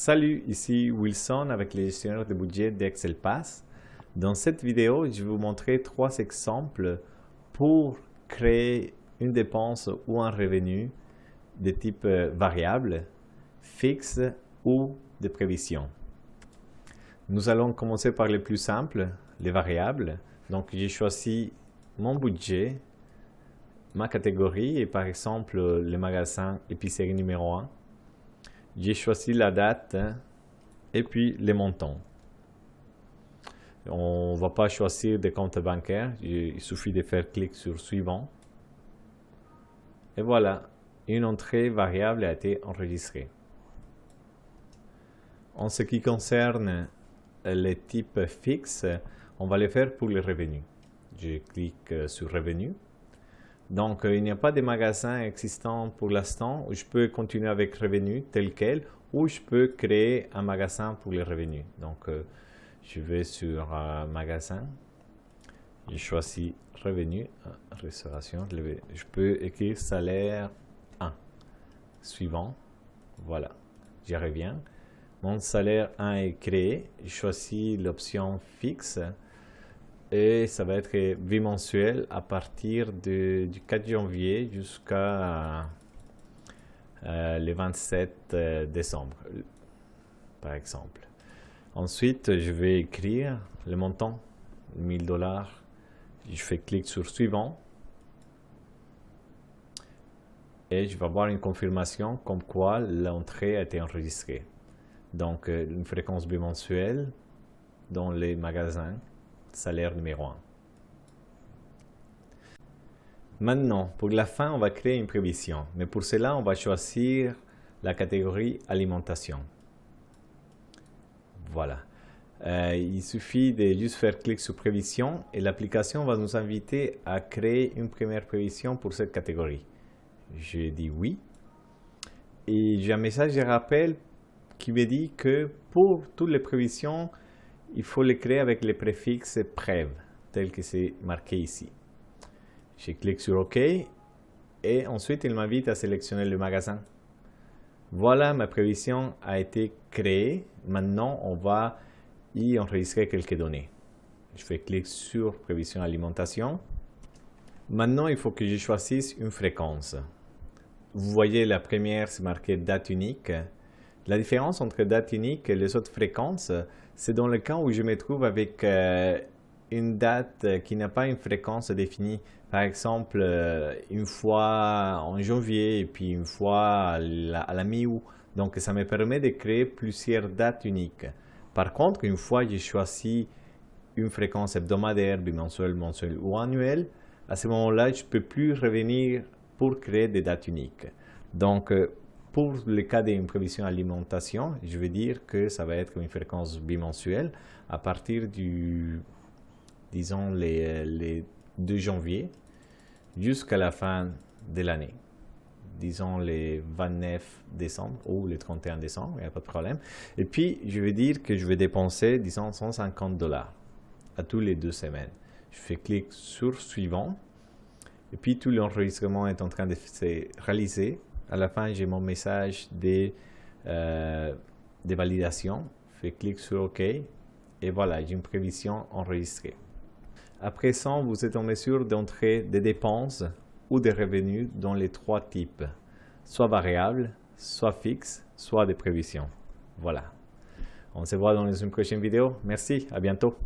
Salut, ici Wilson avec les gestionnaires de budget d'Excel Pass. Dans cette vidéo, je vais vous montrer 3 exemples pour créer une dépense ou un revenu de type variable, fixe ou de prévision. Nous allons commencer par les plus simples, les variables. Donc, j'ai choisi mon budget, ma catégorie et par exemple le magasin épicerie numéro 1. J'ai choisi la date et puis les montants. On ne va pas choisir des comptes bancaires, il suffit de faire clic sur suivant. Et voilà, une entrée variable a été enregistrée. En ce qui concerne les types fixes, on va les faire pour les revenus. Je clique sur revenus. Donc, il n'y a pas de magasin existant pour l'instant où je peux continuer avec revenus tel quel ou je peux créer un magasin pour les revenus. Donc, je vais sur magasin, je choisis revenus, restauration, je peux écrire salaire 1. Suivant, voilà, j'y reviens. Mon salaire 1 est créé, je choisis l'option fixe. Et ça va être bimensuel à partir du 4 janvier jusqu'à le 27 décembre, par exemple. Ensuite, je vais écrire le montant, 1000 $. Je fais clic sur suivant. Et je vais avoir une confirmation comme quoi l'entrée a été enregistrée. Donc, une fréquence bimensuelle dans les magasins. Salaire numéro 1. Maintenant, pour la fin, on va créer une prévision. Mais pour cela, on va choisir la catégorie alimentation. Voilà. Il suffit de juste faire clic sur prévision et l'application va nous inviter à créer une première prévision pour cette catégorie. Je dis oui. Et j'ai un message de rappel qui me dit que pour toutes les prévisions, il faut les créer avec les préfixes PREV, tel que c'est marqué ici. Je clique sur OK et ensuite il m'invite à sélectionner le magasin. Voilà, ma prévision a été créée. Maintenant, on va y enregistrer quelques données. Je fais clic sur prévision alimentation. Maintenant, il faut que je choisisse une fréquence. Vous voyez, la première, c'est marqué date unique. La différence entre date unique et les autres fréquences, c'est dans le cas où je me trouve avec une date qui n'a pas une fréquence définie. Par exemple, une fois en janvier et puis une fois à la mi-août. Donc, ça me permet de créer plusieurs dates uniques. Par contre, une fois que j'ai choisi une fréquence hebdomadaire, bimensuelle, mensuelle ou annuelle, à ce moment-là, je ne peux plus revenir pour créer des dates uniques. Donc, pour le cas d'une prévision alimentation, je vais dire que ça va être une fréquence bimensuelle à partir du, disons, les 2 janvier jusqu'à la fin de l'année. Disons les 29 décembre ou les 31 décembre, il n'y a pas de problème. Et puis, je vais dire que je vais dépenser, disons, 150 $ à tous les 2 semaines. Je fais clic sur suivant. Et puis, tout l'enregistrement est en train de se réaliser. À la fin, j'ai mon message de validation. Je fais clic sur OK. Et voilà, j'ai une prévision enregistrée. Après ça, vous êtes en mesure d'entrer des dépenses ou des revenus dans les 3 types. Soit variables, soit fixes, soit des prévisions. Voilà. On se voit dans une prochaine vidéo. Merci, à bientôt.